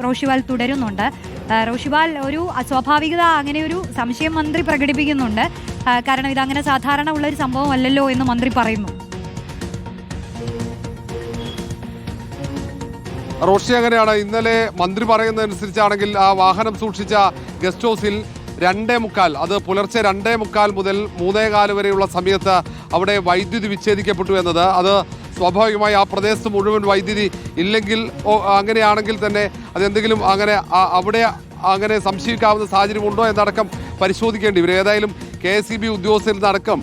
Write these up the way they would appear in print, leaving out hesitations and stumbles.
റോഷിവാൽ തുടരുന്നുണ്ട്. റോഷിവാൽ ഒരു അസ്വാഭാവികത, അങ്ങനെ ഒരു സംശയം മന്ത്രി പ്രകടിപ്പിക്കുന്നുണ്ട്. കാരണം ഇതങ്ങനെ സാധാരണ ഉള്ള ഒരു സംഭവമല്ലല്ലോ എന്ന് മന്ത്രി പറയുന്നു. റോഷി, അങ്ങനെയാണ്. ഇന്നലെ മന്ത്രി പറയുന്നതനുസരിച്ചാണെങ്കിൽ ആ വാഹനം സൂക്ഷിച്ച ഗസ്റ്റ് ഹൗസിൽ 2:45, അത് പുലർച്ചെ 2:45 മുതൽ 3:15 വരെയുള്ള സമയത്ത് അവിടെ വൈദ്യുതി വിച്ഛേദിക്കപ്പെട്ടു എന്നത്, അത് സ്വാഭാവികമായി ആ പ്രദേശത്ത് മുഴുവൻ വൈദ്യുതി ഇല്ലെങ്കിൽ, അങ്ങനെയാണെങ്കിൽ തന്നെ അതെന്തെങ്കിലും അവിടെ അങ്ങനെ സംശയിക്കാവുന്ന സാഹചര്യമുണ്ടോ എന്നടക്കം പരിശോധിക്കേണ്ടി വരും. ഏതായാലും KSEB ഉദ്യോഗസ്ഥരിൽ നിന്നടക്കം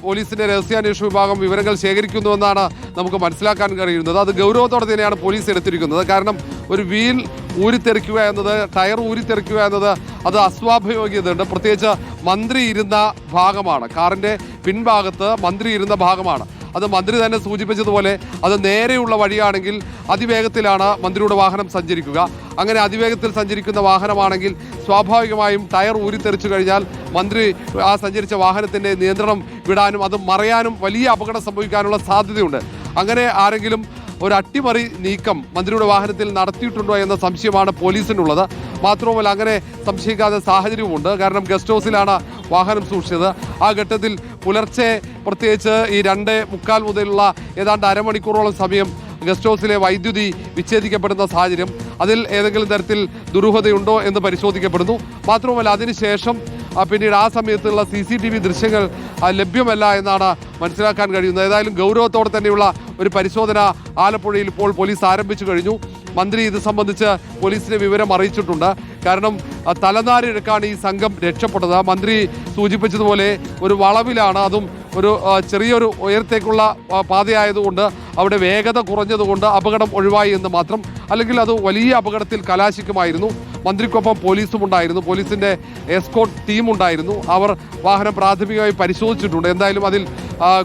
പോലീസിന്റെ രഹസ്യാന്വേഷണ വിഭാഗം വിവരങ്ങൾ ശേഖരിക്കുന്നുവെന്നാണ് നമുക്ക് മനസ്സിലാക്കാൻ കഴിയുന്നത്. അത് ഗൗരവത്തോടെ തന്നെയാണ് പോലീസ് എടുത്തിരിക്കുന്നത്. കാരണം ഒരു വീൽ ഊരിത്തെറിക്കുക എന്നത്, ടയർ ഊരിത്തെറിക്കുക എന്നത്, അത് അസ്വാഭാവികതയുണ്ട്. പ്രത്യേകിച്ച് മന്ത്രി ഇരുന്ന ഭാഗമാണ്, കാറിന്റെ പിൻഭാഗത്ത് മന്ത്രി ഇരുന്ന ഭാഗമാണ്. അത് മന്ത്രി തന്നെ സൂചിപ്പിച്ചതുപോലെ അത് നേരെയുള്ള വഴിയാണെങ്കിൽ അതിവേഗത്തിലാണ് മന്ത്രിയുടെ വാഹനം സഞ്ചരിക്കുക. അങ്ങനെ അതിവേഗത്തിൽ സഞ്ചരിക്കുന്ന വാഹനമാണെങ്കിൽ സ്വാഭാവികമായും ടയർ ഊരിത്തെറിച്ചു കഴിഞ്ഞാൽ മന്ത്രി ആ സഞ്ചരിച്ച വാഹനത്തിൻ്റെ നിയന്ത്രണം വിടാനും അത് മറയാനും വലിയ അപകടം സംഭവിക്കാനുള്ള സാധ്യതയുണ്ട്. അങ്ങനെ ആരെങ്കിലും ഒരു അട്ടിമറി നീക്കം മന്ത്രിയുടെ വാഹനത്തിൽ നടത്തിയിട്ടുണ്ടോ എന്ന സംശയമാണ് പോലീസിനുള്ളത്. മാത്രവുമല്ല, അങ്ങനെ സംശയിക്കാത്ത സാഹചര്യവുമുണ്ട്. കാരണം ഗസ്റ്റ് ഹൗസിലാണ് വാഹനം സൂക്ഷിച്ചത്. ആ ഘട്ടത്തിൽ പുലർച്ചെ പ്രത്യേകിച്ച് ഈ 2:45 മുതലുള്ള ഏതാണ്ട് അരമണിക്കൂറോളം സമയം ഗസ്റ്റ് ഹൗസിലെ വൈദ്യുതി വിച്ഛേദിക്കപ്പെടുന്ന സാഹചര്യം, അതിൽ ഏതെങ്കിലും തരത്തിൽ ദുരൂഹതയുണ്ടോ എന്ന് പരിശോധിക്കപ്പെടുന്നു. മാത്രവുമല്ല, അതിനുശേഷം പിന്നീട് ആ സമയത്തുള്ള CCTV ദൃശ്യങ്ങൾ ലഭ്യമല്ല എന്നാണ് മനസ്സിലാക്കാൻ കഴിയുന്നത്. ഏതായാലും ഗൗരവത്തോടെ തന്നെയുള്ള ഒരു പരിശോധന ആലപ്പുഴയിൽ ഇപ്പോൾ പോലീസ് ആരംഭിച്ചു കഴിഞ്ഞു. മന്ത്രി ഇത് സംബന്ധിച്ച് പോലീസിനെ വിവരം അറിയിച്ചിട്ടുണ്ട്. കാരണം തലനാരിഴക്കാണ് ഈ സംഘം രക്ഷപ്പെട്ടത്. മന്ത്രി സൂചിപ്പിച്ചതുപോലെ ഒരു വളവിലാണ്, അതും ഒരു ചെറിയൊരു ഉയരത്തേക്കുള്ള പാതയായതുകൊണ്ട് അവിടെ വേഗത കുറഞ്ഞതുകൊണ്ട് അപകടം ഒഴിവായി എന്ന് മാത്രം. അല്ലെങ്കിൽ അത് വലിയ അപകടത്തിൽ കലാശിക്കുമായിരുന്നു. മന്ത്രിക്കൊപ്പം പോലീസും ഉണ്ടായിരുന്നു, പോലീസിൻ്റെ എസ്കോർട്ട് ടീം ഉണ്ടായിരുന്നു. അവർ വാഹനം പ്രാഥമികമായി പരിശോധിച്ചിട്ടുണ്ട്. എന്തായാലും അതിൽ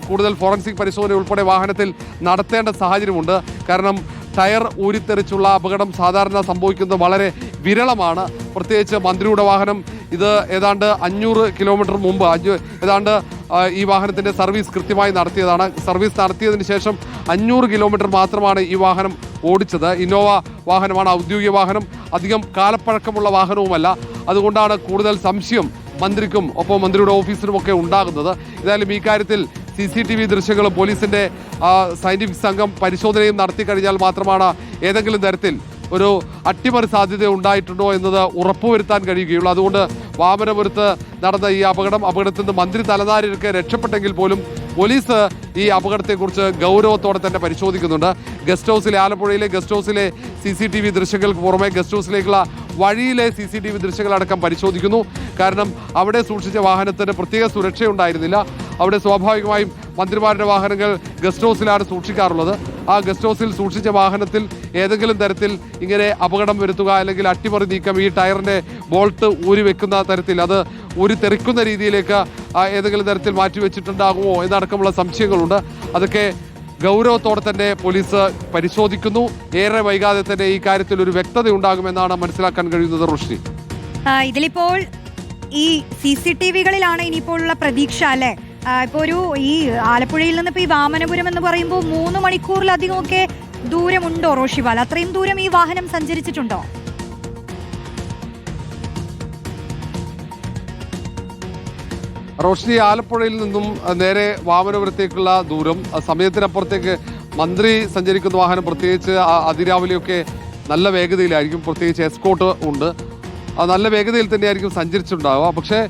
കൂടുതൽ ഫോറൻസിക് പരിശോധന ഉൾപ്പെടെ വാഹനത്തിൽ നടത്തേണ്ട സാഹചര്യമുണ്ട്. കാരണം ടയർ ഊരിത്തെറിച്ചുള്ള അപകടം സാധാരണ സംഭവിക്കുന്നത് വളരെ വിരളമാണ്. പ്രത്യേകിച്ച് മന്ത്രിയുടെ വാഹനം ഇത് ഏതാണ്ട് 500 കിലോമീറ്റർ മുമ്പ് ഏതാണ്ട് ഈ വാഹനത്തിൻ്റെ സർവീസ് കൃത്യമായി നടത്തിയതാണ്. സർവീസ് നടത്തിയതിന് ശേഷം 500 കിലോമീറ്റർ മാത്രമാണ് ഈ വാഹനം ഓടിച്ചത്. ഇന്നോവ വാഹനമാണ്, ഔദ്യോഗിക വാഹനം, അധികം കാലപ്പഴക്കമുള്ള വാഹനവുമല്ല. അതുകൊണ്ടാണ് കൂടുതൽ സംശയം മന്ത്രിക്കും ഒപ്പം മന്ത്രിയുടെ ഓഫീസിനുമൊക്കെ ഉണ്ടാകുന്നത്. ഏതായാലും ഈ കാര്യത്തിൽ CCTV ദൃശ്യങ്ങളും പോലീസിൻ്റെ സയന്റിഫിക് സംഘം പരിശോധനയും നടത്തി കഴിഞ്ഞാൽ മാത്രമാണ് ഏതെങ്കിലും തരത്തിൽ ഒരു അട്ടിമറി സാധ്യത ഉണ്ടായിട്ടുണ്ടോ എന്നത് ഉറപ്പുവരുത്താൻ കഴിയുകയുള്ളൂ. അതുകൊണ്ട് വാമനപുരത്ത് നടന്ന ഈ അപകടത്തിൽ നിന്ന് മന്ത്രി തലനാരിഴക്ക് രക്ഷപ്പെട്ടെങ്കിൽ പോലും പോലീസ് ഈ അപകടത്തെക്കുറിച്ച് ഗൗരവത്തോടെ തന്നെ പരിശോധിക്കുന്നുണ്ട്. ഗസ്റ്റ് ഹൗസിലെ, ആലപ്പുഴയിലെ ഗസ്റ്റ് ഹൗസിലെ CCTV ദൃശ്യങ്ങൾക്ക് പുറമെ ഗസ്റ്റ് ഹൗസിലേക്കുള്ള വഴിയിലെ CCTV ദൃശ്യങ്ങളടക്കം പരിശോധിക്കുന്നു. കാരണം അവിടെ സൂക്ഷിച്ച വാഹനത്തിന് പ്രത്യേക സുരക്ഷയുണ്ടായിരുന്നില്ല. അവിടെ സ്വാഭാവികമായും മന്ത്രിമാരുടെ വാഹനങ്ങൾ ഗസ്റ്റ് ഹൗസിലാണ് സൂക്ഷിക്കാറുള്ളത്. ആ ഗസ്റ്റ് ഹൗസിൽ സൂക്ഷിച്ച വാഹനത്തിൽ ഏതെങ്കിലും തരത്തിൽ ഇങ്ങനെ അപകടം വരുത്തുക, അല്ലെങ്കിൽ അട്ടിമറി നീക്കം, ഈ ടയറിൻ്റെ ബോൾട്ട് ഊരി വെക്കുന്ന തരത്തിൽ, അത് ഊരി തെറിക്കുന്ന രീതിയിലേക്ക് ഏതെങ്കിലും തരത്തിൽ മാറ്റിവെച്ചിട്ടുണ്ടാകുമോ എന്നടക്കമുള്ള സംശയങ്ങളുണ്ട്. അതൊക്കെ ഗൗരവത്തോടെ തന്നെ പോലീസ് പരിശോധിക്കുന്നു. ഏറെ വൈകാതെ തന്നെ ഈ കാര്യത്തിൽ ഒരു വ്യക്തത ഉണ്ടാകുമെന്നാണ് മനസ്സിലാക്കാൻ കഴിയുന്നത്. റോഷ്നി, ഇതിലിപ്പോൾ ഈ CCTVകളിലാണ് ഇനിയിപ്പോൾ ഉള്ള പ്രതീക്ഷ അല്ലേ? ഇപ്പോൾ ഈ ആലപ്പുഴയിൽ നിന്ന് ഇപ്പോൾ ഈ വാമനപുരം എന്ന് പറയുമ്പോൾ 3 മണിക്കൂറിലധികമൊക്കെ ദൂരമുണ്ടോ റോഷിവാൽ? അത്രയും ദൂരം ഈ വാഹനം സഞ്ചരിച്ചിട്ടുണ്ടോ? റോഷ്നി, ആലപ്പുഴയിൽ നിന്നും നേരെ വാമനപുരത്തേക്കുള്ള ദൂരം, സമയത്തിനപ്പുറത്തേക്ക് മന്ത്രി സഞ്ചരിക്കുന്ന വാഹനം പ്രത്യേകിച്ച് അതിരാവിലെയൊക്കെ നല്ല വേഗതയിലായിരിക്കും. പ്രത്യേകിച്ച് എസ്കോർട്ട് ഉണ്ട്, നല്ല വേഗതയിൽ തന്നെയായിരിക്കും സഞ്ചരിച്ചിട്ടുണ്ടാവുക. പക്ഷേ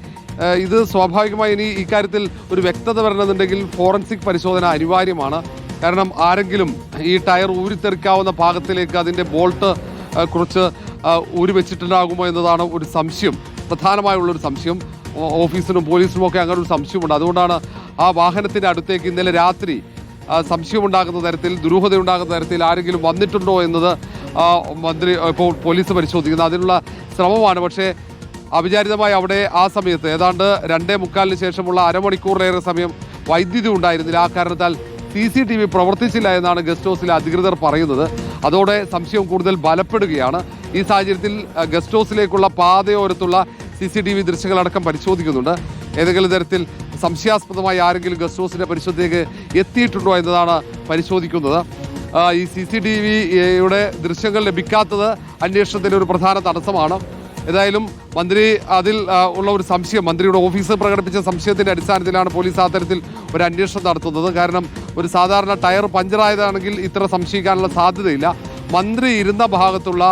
ഇത് സ്വാഭാവികമായി ഇനി ഇക്കാര്യത്തിൽ ഒരു വ്യക്തത വരണമെന്നുണ്ടെങ്കിൽ ഫോറൻസിക് പരിശോധന അനിവാര്യമാണ്. കാരണം ആരെങ്കിലും ഈ ടയർ ഊരിത്തെറിക്കാവുന്ന ഭാഗത്തിലേക്ക് അതിൻ്റെ ബോൾട്ട് കുറച്ച് ഊരി വെച്ചിട്ടുണ്ടാകുമോ എന്നതാണ് ഒരു സംശയം, പ്രധാനമായുള്ളൊരു സംശയം. ഓഫീസിനും പോലീസിനും ഒക്കെ അങ്ങനെ ഒരു സംശയമുണ്ട്. അതുകൊണ്ടാണ് ആ വാഹനത്തിൻ്റെ അടുത്തേക്ക് ഇന്നലെ രാത്രി സംശയമുണ്ടാകുന്ന തരത്തിൽ, ദുരൂഹതയുണ്ടാകുന്ന തരത്തിൽ ആരെങ്കിലും വന്നിട്ടുണ്ടോ എന്നത് മന്ത്രി ഇപ്പോൾ പോലീസ് പരിശോധിക്കുന്നത്. അതിനുള്ള ശ്രമമാണ്. പക്ഷേ അവിചാരിതമായി അവിടെ ആ സമയത്ത് ഏതാണ്ട് 2:45 ശേഷമുള്ള അരമണിക്കൂറിലേറെ സമയം വൈദ്യുതി ഉണ്ടായിരുന്നില്ല. ആ കാരണത്താൽ CCTV പ്രവർത്തിച്ചില്ല എന്നാണ് ഗസ്റ്റ് ഹൗസിലെ അധികൃതർ പറയുന്നത്. അതോടെ സംശയം കൂടുതൽ ബലപ്പെടുകയാണ്. ഈ സാഹചര്യത്തിൽ ഗസ്റ്റ് ഹൗസിലേക്കുള്ള പാതയോരത്തുള്ള CCTV ദൃശ്യങ്ങളടക്കം പരിശോധിക്കുന്നുണ്ട്. ഏതെങ്കിലും തരത്തിൽ സംശയാസ്പദമായി ആരെങ്കിലും ഗസ്റ്റ് ഹൗസിൻ്റെ പരിശോധനയ്ക്ക് എത്തിയിട്ടുണ്ടോ എന്നതാണ് പരിശോധിക്കുന്നത്. ഈ CCTVയുടെ ദൃശ്യങ്ങൾ ലഭിക്കാത്തത് അന്വേഷണത്തിന് ഒരു പ്രധാന തടസ്സമാണ്. ഏതായാലും മന്ത്രി അതിൽ ഉള്ള ഒരു സംശയം, മന്ത്രിയുടെ ഓഫീസ് പ്രകടിപ്പിച്ച സംശയത്തിൻ്റെ അടിസ്ഥാനത്തിലാണ് പോലീസ് അത്തരത്തിൽ ഒരു അന്വേഷണം നടത്തുന്നത്. കാരണം ഒരു സാധാരണ ടയർ പഞ്ചറായതാണെങ്കിൽ ഇത്ര സംശയിക്കാനുള്ള സാധ്യതയില്ല. മന്ത്രി ഇരുന്ന ഭാഗത്തുള്ള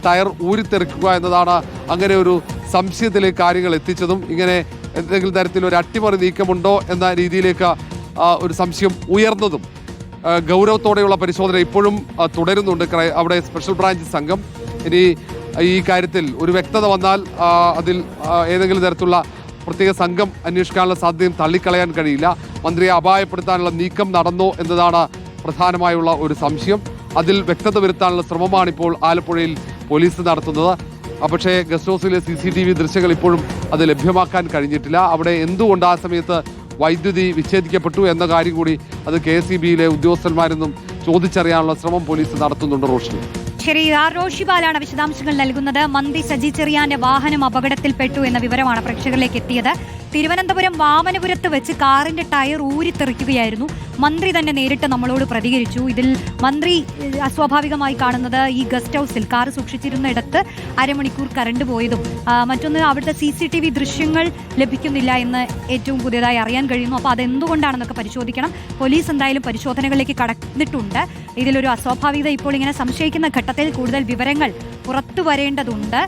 ടയർ ഊരിത്തെറിക്കുക എന്നതാണ് അങ്ങനെ ഒരു സംശയത്തിലേക്ക് കാര്യങ്ങൾ എത്തിച്ചതും ഇങ്ങനെ എന്തെങ്കിലും തരത്തിലൊരു അട്ടിമറി നീക്കമുണ്ടോ എന്ന രീതിയിലേക്ക് ഒരു സംശയം ഉയർന്നതും. ഗൗരവത്തോടെയുള്ള പരിശോധന ഇപ്പോഴും തുടരുന്നുണ്ട് അവിടെ സ്പെഷ്യൽ ബ്രാഞ്ച് സംഘം. ഇനി ഈ കാര്യത്തിൽ ഒരു വ്യക്തത വന്നാൽ അതിൽ ഏതെങ്കിലും തരത്തിലുള്ള പ്രത്യേക സംഘം അന്വേഷിക്കാനുള്ള സാധ്യതയും തള്ളിക്കളയാൻ കഴിയില്ല. മന്ത്രിയെ അപായപ്പെടുത്താനുള്ള നീക്കം നടന്നോ എന്നതാണ് പ്രധാനമായുള്ള ഒരു സംശയം. അതിൽ വ്യക്തത വരുത്താനുള്ള ശ്രമമാണ് ഇപ്പോൾ ആലപ്പുഴയിൽ പോലീസ് നടത്തുന്നത്. പക്ഷേ ഗസ്റ്റ് ഹൗസിലെ CCTV ദൃശ്യങ്ങൾ ഇപ്പോഴും അത് ലഭ്യമാക്കാൻ കഴിഞ്ഞിട്ടില്ല. അവിടെ എന്തുകൊണ്ട് ആ സമയത്ത് വൈദ്യുതി വിച്ഛേദിക്കപ്പെട്ടു എന്ന കാര്യം കൂടി അത് KSEBയിലെ ഉദ്യോഗസ്ഥന്മാരെന്നും ചോദിച്ചറിയാനുള്ള ശ്രമം പോലീസ് നടത്തുന്നുണ്ട്. റോഷ്നി. ശരി, റോഷിബാലാണ് വിശദാംശങ്ങൾ നൽകുന്നത്. മന്ത്രി സജി ചെറിയാന്റെ വാഹനം അപകടത്തിൽപ്പെട്ടു എന്ന വിവരമാണ് പ്രേക്ഷകരിലേക്ക് എത്തിയത്. തിരുവനന്തപുരം വാമനപുരത്ത് വെച്ച് കാറിന്റെ ടയർ ഊരിത്തെറിക്കുകയായിരുന്നു. മന്ത്രി തന്നെ നേരിട്ട് നമ്മളോട് പ്രതികരിച്ചു. ഇതിൽ മന്ത്രി അസ്വാഭാവികമായി കാണുന്നത് ഈ ഗസ്റ്റ് ഹൗസിൽ കാർ സൂക്ഷിച്ചിരുന്നിടത്ത് അരമണിക്കൂർ കറണ്ട് പോയതും മറ്റൊന്ന് അവിടുത്തെ CCTV ദൃശ്യങ്ങൾ ലഭിക്കുന്നില്ല എന്ന് ഏറ്റവും പുതിയതായി അറിയാൻ കഴിയുന്നു. അപ്പോൾ അതെന്തുകൊണ്ടാണെന്നൊക്കെ പരിശോധിക്കണം. പോലീസ് എന്തായാലും പരിശോധനകളിലേക്ക് കടന്നിട്ടുണ്ട്. ഇതിലൊരു അസ്വാഭാവികത ഇപ്പോൾ ഇങ്ങനെ സംശയിക്കുന്ന ഘട്ടത്തിൽ കൂടുതൽ വിവരങ്ങൾ പുറത്തു വരേണ്ടതുണ്ട്.